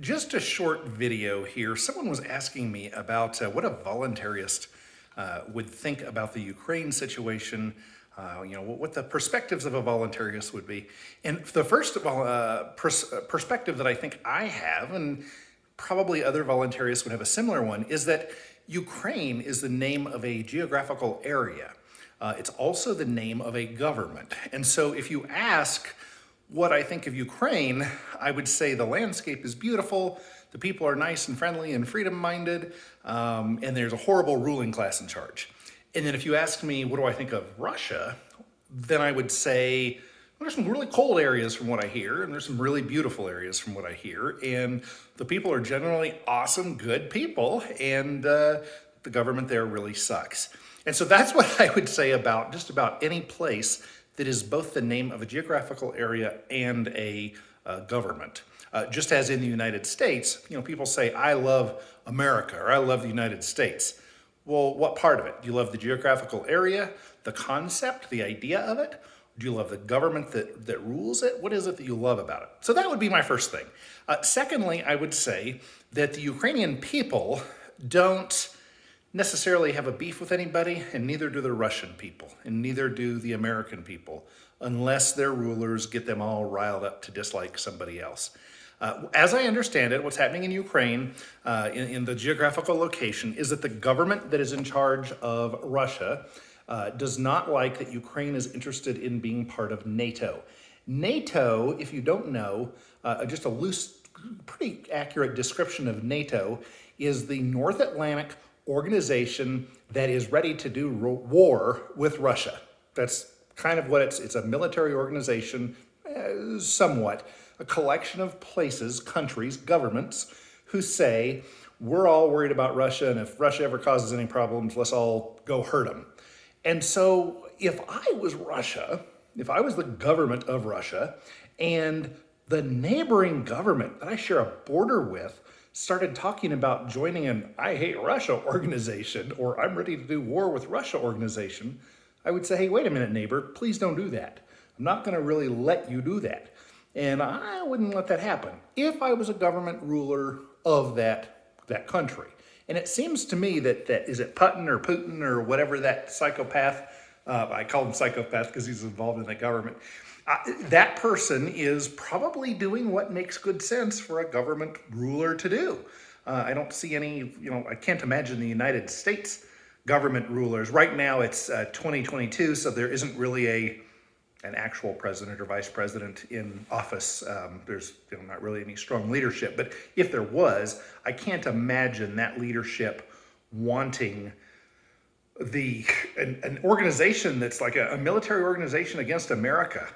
Just a short video here. Someone was asking me about what a voluntarist would think about the Ukraine situation, what the perspectives of a voluntarist would be. And the first of all, perspective that I think I have, and probably other voluntarists would have a similar one, is that Ukraine is the name of a geographical area. It's also the name of a government. And so if you ask what I think of Ukraine, I would say the landscape is beautiful, the people are nice and friendly and freedom-minded, and there's a horrible ruling class in charge. And then if you ask me, what do I think of Russia, then I would say, well, there's some really cold areas from what I hear, and there's some really beautiful areas from what I hear, and the people are generally awesome, good people, and the government there really sucks. And so that's what I would say about just about any place that is both the name of a geographical area and a government. Just as in the United States, people say, I love America, or I love the United States. Well, what part of it? Do you love the geographical area, the concept, the idea of it? Do you love the government that rules it? What is it that you love about it? So that would be my first thing. Secondly, I would say that the Ukrainian people don't necessarily have a beef with anybody, and neither do the Russian people, and neither do the American people, unless their rulers get them all riled up to dislike somebody else. As I understand it, what's happening in Ukraine, in the geographical location, is that the government that is in charge of Russia does not like that Ukraine is interested in being part of NATO. NATO, if you don't know, just a loose, pretty accurate description of NATO, is the North Atlantic organization that is ready to do war with Russia. That's kind of what it's a military organization, somewhat, a collection of places, countries, governments, who say, we're all worried about Russia, and if Russia ever causes any problems, let's all go hurt them. And so if I was Russia, if I was the government of Russia, and the neighboring government that I share a border with started talking about joining an I Hate Russia organization, or I'm ready to do war with Russia organization, I would say, hey, wait a minute, neighbor, please don't do that. I'm not going to really let you do that. And I wouldn't let that happen if I was a government ruler of that country. And it seems to me that is it Putin or whatever that psychopath, I call him psychopath because he's involved in the government, that person is probably doing what makes good sense for a government ruler to do. I don't see any, I can't imagine the United States government rulers. Right now it's 2022, so there isn't really an actual president or vice president in office. There's not really any strong leadership. But if there was, I can't imagine that leadership wanting an organization that's like a military organization against America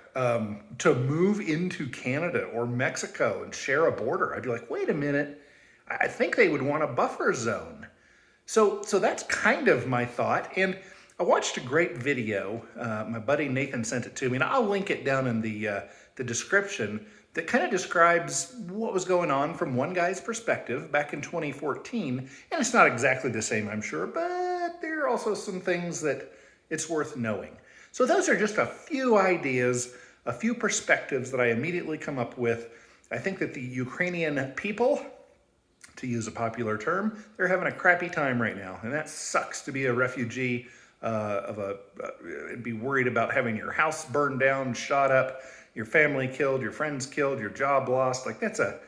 to move into Canada or Mexico and share a border. I'd be like, wait a minute, I think they would want a buffer zone. So that's kind of my thought. And I watched a great video. My buddy Nathan sent it to me, and I'll link it down in the description, that kind of describes what was going on from one guy's perspective back in 2014. And it's not exactly the same, I'm sure, but there are also some things that it's worth knowing. So those are just a few ideas, a few perspectives that I immediately come up with. I think that the Ukrainian people, to use a popular term, they're having a crappy time right now. And that sucks to be a refugee, and be worried about having your house burned down, shot up, your family killed, your friends killed, your job lost. Like, that's a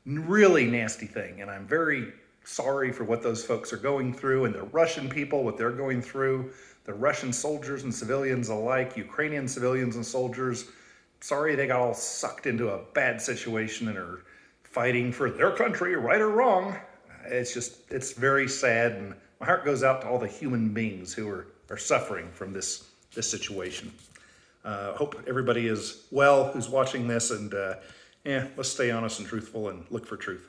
really nasty thing. And I'm very sorry for what those folks are going through, and the Russian people, what they're going through, the Russian soldiers and civilians alike, Ukrainian civilians and soldiers. Sorry they got all sucked into a bad situation and are fighting for their country, right or wrong. It's very sad, and my heart goes out to all the human beings who are suffering from this situation. Hope everybody is well who's watching this, and let's stay honest and truthful and look for truth.